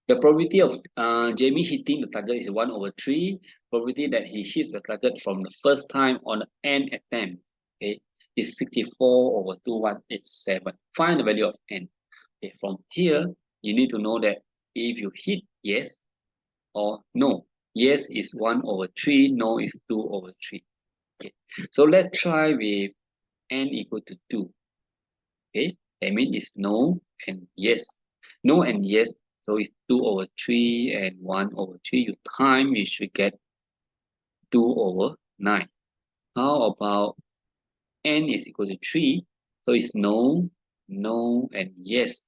The probability of Jamie hitting the target is 1 over 3. Probability that he hits the target from the first time on the n attempt, okay, is 64 over 2187. Find the value of n. Okay, from here, you need to know that if you hit yes or no. Yes is 1 over 3, no is 2 over 3. Okay, so let's try with n equal to 2. Okay, that means it's no and yes. No and yes, so it's 2 over 3 and 1 over 3. You time, you should get 2 over 9. How about n is equal to 3? So it's no, no, and yes.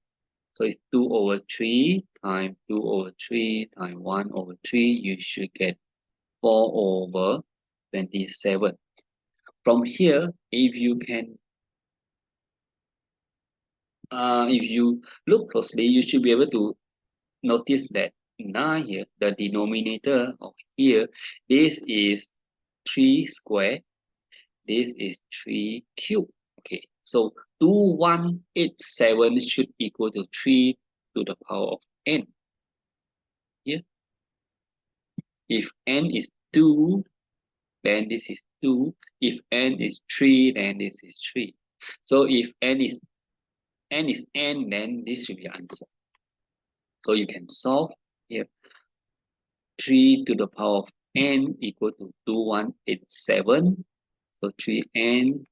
So it's 2 over 3 times 2 over 3 times 1 over 3. You should get 4 over 27. From here, if you can, if you look closely, you should be able to notice that 9 here, the denominator of here, this is 3 square, this is 3 cube. Okay, so 2187 should equal to 3 to the power of n. Here, if n is 2, then this is 2. If n is 3, then this is 3. So if n is n, then this should be the answer. So you can solve here. 3 to the power of n equal to 2187. So 3n,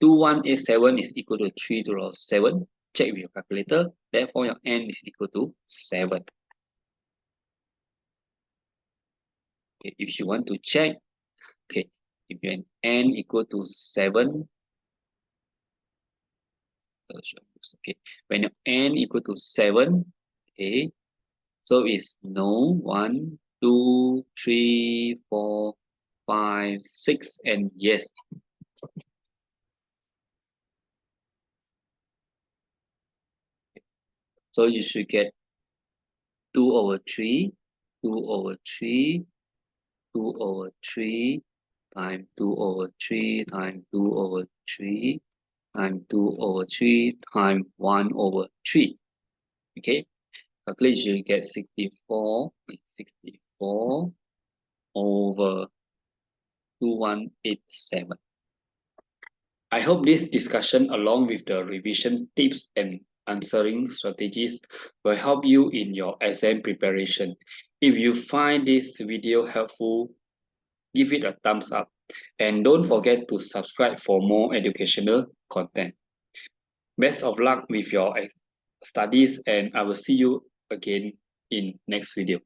2187 is equal to 3 to the power of 7. Check with your calculator. Therefore, your n is equal to 7. Okay, if you want to check, okay, if your n equal to 7, okay, when your n equal to 7, okay, so it's no, 1, 2, 3, 4, 5, 6, and yes. So you should get 2 over 3, 2 over 3, 2 over 3, times 2 over 3, times 2 over 3, times 2 over 3, times 1 over 3. Okay, calculate, you get 64, 64 over 2187. I hope this discussion, along with the revision tips and answering strategies, will help you in your exam preparation. If you find this video helpful, give it a thumbs up. And don't forget to subscribe for more educational content. Best of luck with your studies, and I will see you again in next video.